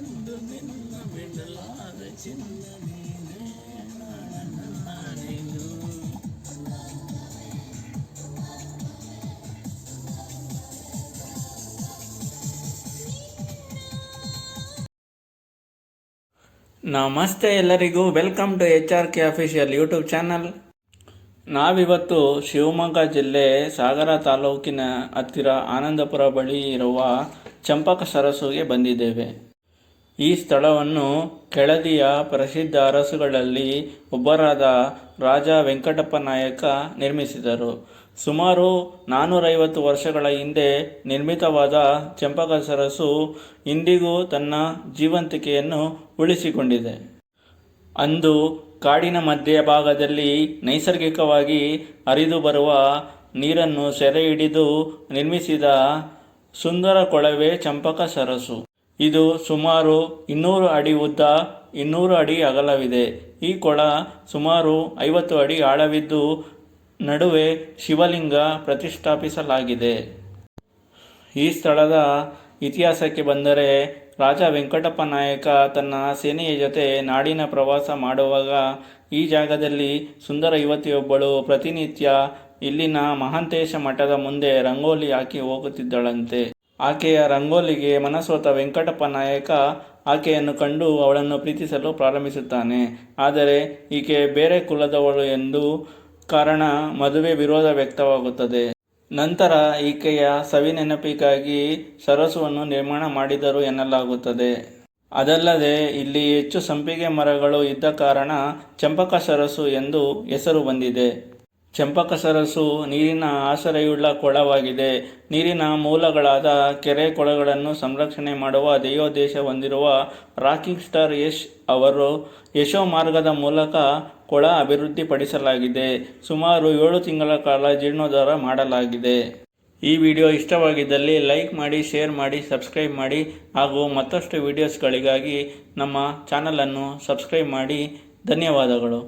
ಎಂದು ನಿನ್ನ ಬಿಡಲಾರೆ ಚಿನ್ನ ನೀನೇ ನಾನಿದು. ನಮಸ್ತೆ ಎಲ್ಲರಿಗೂ, welcome to HRK official YouTube channel. ನಾವಿವತ್ತು ಶಿವಮೊಗ್ಗ ಜಿಲ್ಲೆ ಸಾಗರ ತಾಲೂಕಿನ ಹತ್ತಿರ ಆನಂದಪುರ ಬಳಿ ಇರುವ ಚಂಪಕ ಸರಸ್ಸುಗೆ ಬಂದಿದ್ದೇವೆ. ಈ ಸ್ಥಳವನ್ನು ಕೆಳದಿಯ ಪ್ರಸಿದ್ಧ ಅರಸುಗಳಲ್ಲಿ ಒಬ್ಬರಾದ ರಾಜ ವೆಂಕಟಪ್ಪ ನಾಯಕ ನಿರ್ಮಿಸಿದರು. ಸುಮಾರು 450 ವರ್ಷಗಳ ಹಿಂದೆ ನಿರ್ಮಿತವಾದ ಚಂಪಕ ಸರಸ್ಸು ಇಂದಿಗೂ ತನ್ನ ಜೀವಂತಿಕೆಯನ್ನು ಉಳಿಸಿಕೊಂಡಿದೆ. ಅಂದು ಕಾಡಿನ ಮಧ್ಯಭಾಗದಲ್ಲಿ ನೈಸರ್ಗಿಕವಾಗಿ ಹರಿದು ಬರುವ ನೀರನ್ನು ಸೆರೆ ಹಿಡಿದು ನಿರ್ಮಿಸಿದ ಸುಂದರ ಕೊಳವೆ ಚಂಪಕ ಸರಸ್ಸು. ಇದು ಸುಮಾರು 200 ಅಡಿ ಉದ್ದ, 200 ಅಡಿ ಅಗಲವಿದೆ. ಈ ಕೊಳ ಸುಮಾರು 50 ಅಡಿ ಆಳವಿದ್ದು ನಡುವೆ ಶಿವಲಿಂಗ ಪ್ರತಿಷ್ಠಾಪಿಸಲಾಗಿದೆ. ಈ ಸ್ಥಳದ ಇತಿಹಾಸಕ್ಕೆ ಬಂದರೆ, ರಾಜ ವೆಂಕಟಪ್ಪ ನಾಯಕ ತನ್ನ ಸೇನೆಯ ಜೊತೆ ನಾಡಿನ ಪ್ರವಾಸ ಮಾಡುವಾಗ ಈ ಜಾಗದಲ್ಲಿ ಸುಂದರ ಯುವತಿಯೊಬ್ಬಳು ಪ್ರತಿನಿತ್ಯ ಇಲ್ಲಿನ ಮಹಾಂತೇಶ ಮಠದ ಮುಂದೆ ರಂಗೋಲಿ ಹಾಕಿ ಹೋಗುತ್ತಿದ್ದಳಂತೆ. ಆಕೆಯ ರಂಗೋಲಿಗೆ ಮನಸೋತ ವೆಂಕಟಪ್ಪ ನಾಯಕ ಆಕೆಯನ್ನು ಕಂಡು ಅವಳನ್ನು ಪ್ರೀತಿಸಲು ಪ್ರಾರಂಭಿಸುತ್ತಾನೆ. ಆದರೆ ಈಕೆ ಬೇರೆ ಕುಲದವಳು ಎಂದು ಕಾರಣ ಮದುವೆ ವಿರೋಧ ವ್ಯಕ್ತವಾಗುತ್ತದೆ. ನಂತರ ಈಕೆಯ ಸವಿನೆನಪಿಗಾಗಿ ಸರಸ್ಸುವನ್ನು ನಿರ್ಮಾಣ ಮಾಡಿದರು ಎನ್ನಲಾಗುತ್ತದೆ. ಅದಲ್ಲದೆ ಇಲ್ಲಿ ಹೆಚ್ಚು ಸಂಪಿಗೆ ಮರಗಳು ಇದ್ದ ಕಾರಣ ಚಂಪಕ ಸರಸ್ಸು ಎಂದು ಹೆಸರು ಬಂದಿದೆ. ಚಂಪಕ ಸರಸ್ಸು ನೀರಿನ ಆಸರೆಯುಳ್ಳ ಕೊಳವಾಗಿದೆ. ನೀರಿನ ಮೂಲಗಳಾದ ಕೆರೆ ಕೊಳಗಳನ್ನು ಸಂರಕ್ಷಣೆ ಮಾಡುವ ಧ್ಯೇಯೋದ್ದೇಶ ಹೊಂದಿರುವ ರಾಕಿಂಗ್ ಸ್ಟಾರ್ ಯಶ್ ಅವರು ಯಶೋ ಮಾರ್ಗದ ಮೂಲಕ ಕೊಳ ಅಭಿವೃದ್ಧಿಪಡಿಸಲಾಗಿದೆ. ಸುಮಾರು 7 ತಿಂಗಳ ಕಾಲ ಜೀರ್ಣೋದ್ಧಾರ ಮಾಡಲಾಗಿದೆ. ಈ ವಿಡಿಯೋ ಇಷ್ಟವಾಗಿದ್ದಲ್ಲಿ ಲೈಕ್ ಮಾಡಿ, ಶೇರ್ ಮಾಡಿ, ಸಬ್ಸ್ಕ್ರೈಬ್ ಮಾಡಿ ಹಾಗೂ ಮತ್ತಷ್ಟು ವಿಡಿಯೋಸ್ಗಳಿಗಾಗಿ ನಮ್ಮ ಚಾನಲನ್ನು ಸಬ್ಸ್ಕ್ರೈಬ್ ಮಾಡಿ. ಧನ್ಯವಾದಗಳು.